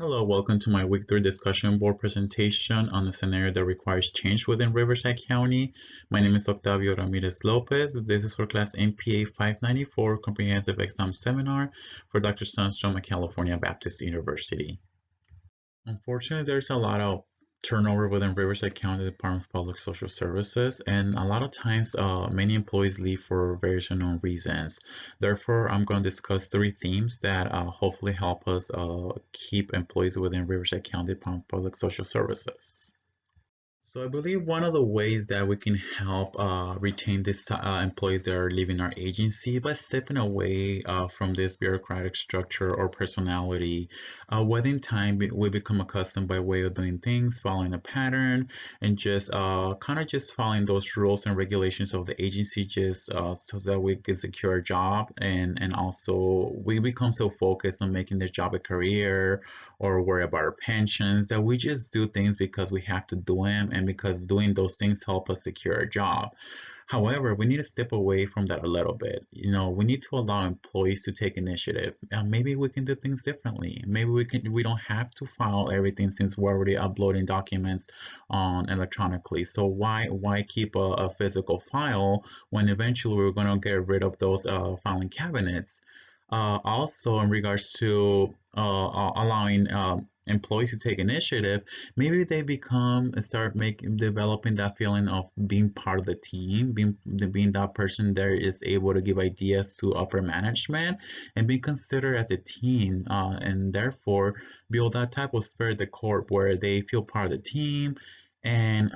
Hello, welcome to my week 3 discussion board presentation on a scenario that requires change within Riverside County. My name is Octavio Ramirez Lopez. This is for class MPA 594 Comprehensive Exam Seminar for Dr. Sundstrom at California Baptist University. Unfortunately, there's a lot of turnover within Riverside County Department of Public Social Services, and a lot of times many employees leave for various unknown reasons. Therefore, I'm going to discuss three themes that hopefully help us keep employees within Riverside County Department of Public Social Services. So I believe one of the ways that we can help retain these employees that are leaving our agency by stepping away from this bureaucratic structure or personality. Within time, we become accustomed by way of doing things, following a pattern, and just kind of just following those rules and regulations of the agency, just so that we can secure a job, and also we become so focused on making this job a career or worry about our pensions, that we just do things because we have to do them and because doing those things help us secure a job. However, we need to step away from that a little bit. We need to allow employees to take initiative. Maybe we can do things differently. Maybe we don't have to file everything since we're already uploading documents on electronically. So why keep a physical file when eventually we're going to get rid of those filing cabinets? Also, in regards to allowing employees to take initiative, maybe they become start making developing that feeling of being part of the team, being that person that is able to give ideas to upper management and be considered as a team, and therefore build that type of spirit, the corp, where they feel part of the team and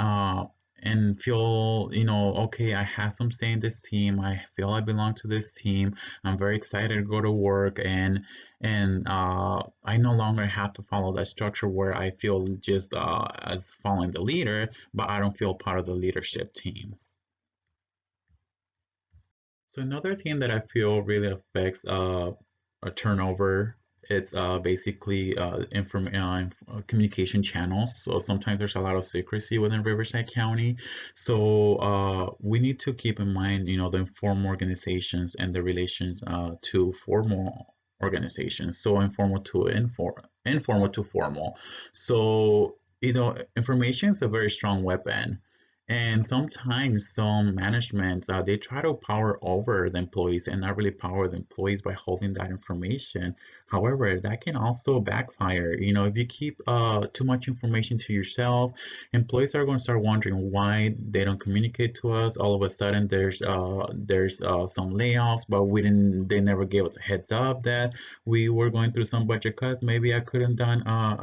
feel, okay, I have some say in this team. I feel I belong to this team. I'm very excited to go to work, and I no longer have to follow that structure where I feel just as following the leader, but I don't feel part of the leadership team. So another thing that I feel really affects a turnover, it's basically communication channels. So sometimes there's a lot of secrecy within Riverside County. So we need to keep in mind, the informal organizations and the relation to formal organizations. So informal to formal. So information is a very strong weapon. And sometimes some managements they try to power over the employees and not really power the employees by holding that information. However, that can also backfire. If you keep too much information to yourself, employees are going to start wondering why they don't communicate to us. All of a sudden, there's some layoffs, but they never gave us a heads up that we were going through some budget cuts. Maybe I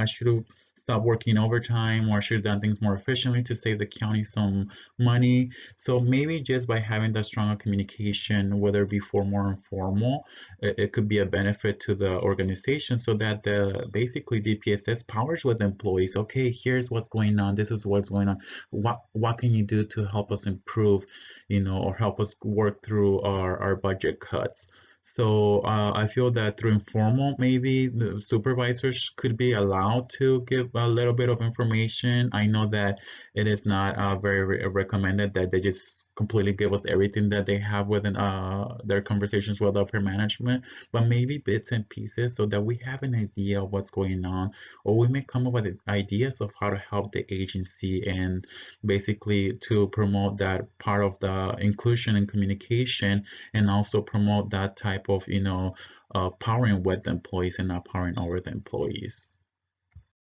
should have stop working overtime, or I should have done things more efficiently to save the county some money. So maybe just by having that stronger communication, whether it be formal or informal, it could be a benefit to the organization, so that the basically DPSS powers with employees. Okay, here's what's going on. This is what's going on. What can you do to help us improve, or help us work through our budget cuts? So I feel that through informal, maybe the supervisors could be allowed to give a little bit of information. I know that it is not very recommended that they just completely give us everything that they have within their conversations with upper management, but maybe bits and pieces so that we have an idea of what's going on, or we may come up with ideas of how to help the agency and basically to promote that part of the inclusion and communication, and also promote that type of powering with the employees and not powering over the employees.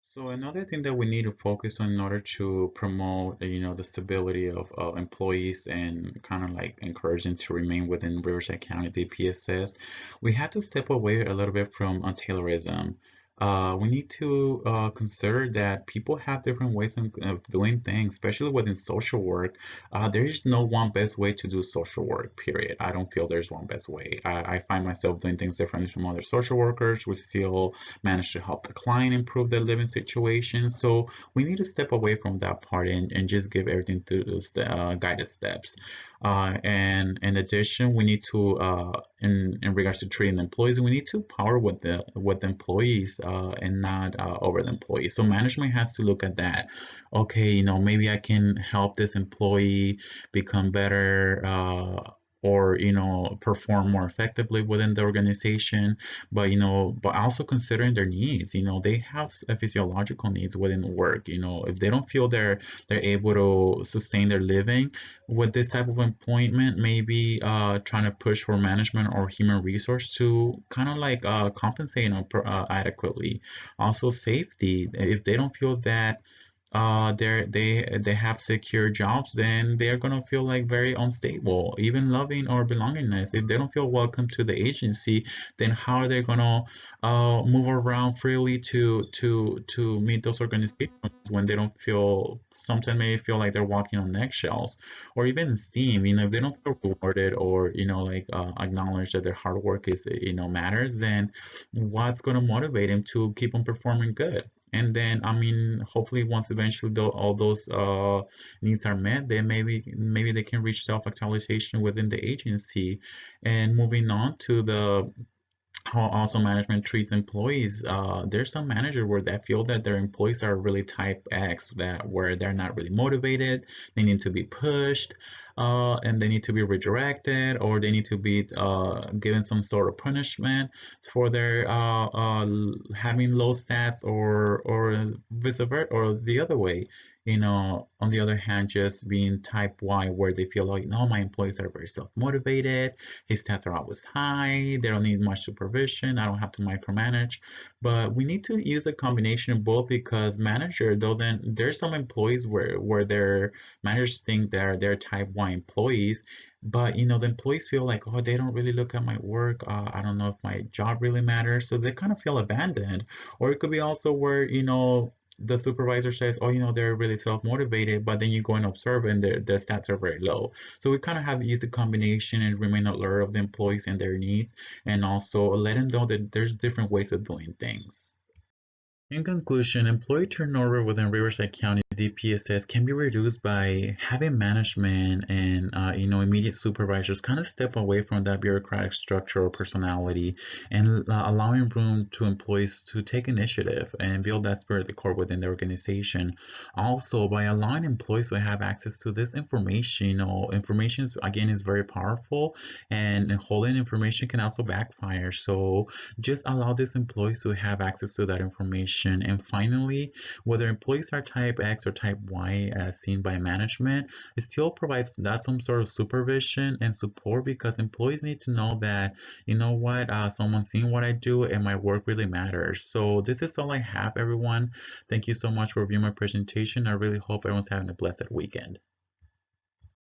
So another thing that we need to focus on in order to promote, the stability of employees and kind of like encourage them to remain within Riverside County DPSS, we have to step away a little bit from Taylorism. We need to consider that people have different ways of doing things, especially within social work. There is no one best way to do social work, period. I don't feel there's one best way. I find myself doing things differently from other social workers. We still manage to help the client improve their living situation. So we need to step away from that part and just give everything to the guided steps. And in addition, we need to, in regards to treating the employees, we need to power with the employees and not over the employees. So management has to look at that. Okay, maybe I can help this employee become better. or perform more effectively within the organization. But but also considering their needs. They have physiological needs within work. If they don't feel they're able to sustain their living with this type of employment, maybe trying to push for management or human resource to kind of like compensate adequately. Also safety, if they don't feel that they have secure jobs, then they're gonna feel like very unstable. Even loving or belongingness, if they don't feel welcome to the agency, then how are they gonna move around freely to meet those organizations when they don't feel, sometimes may feel like they're walking on eggshells? Or even esteem, if they don't feel rewarded or like acknowledge that their hard work is matters, then what's gonna motivate them to keep on performing good? And then, I mean, hopefully, once eventually all those needs are met, then maybe they can reach self-actualization within the agency. And moving on to the how also management treats employees. There's some manager where they feel that their employees are really type X, that where they're not really motivated, they need to be pushed, and they need to be redirected, or they need to be given some sort of punishment for their having low stats, or vice versa, or the other way. On the other hand, just being type Y, where they feel like, no, my employees are very self-motivated, his stats are always high, they don't need much supervision, I don't have to micromanage. But we need to use a combination of both, because manager doesn't, there's some employees where their managers think they're type Y employees, but the employees feel like, oh, they don't really look at my work, I don't know if my job really matters, so they kind of feel abandoned. Or it could be also where the supervisor says, oh, they're really self-motivated, but then you go and observe and their stats are very low. So we kind of have to use a combination and remain alert of the employees and their needs, and also let them know that there's different ways of doing things. In conclusion, employee turnover within Riverside County DPSS can be reduced by having management and immediate supervisors kind of step away from that bureaucratic structure or personality, and allowing room to employees to take initiative and build that spirit of the core within the organization. Also, by allowing employees to have access to this information, information again is very powerful, and holding information can also backfire. So just allow these employees to have access to that information. And finally, whether employees are type X or type Y as seen by management, it still provides that some sort of supervision and support, because employees need to know that, what, someone's seeing what I do and my work really matters. So this is all I have, everyone. Thank you so much for viewing my presentation. I really hope everyone's having a blessed weekend.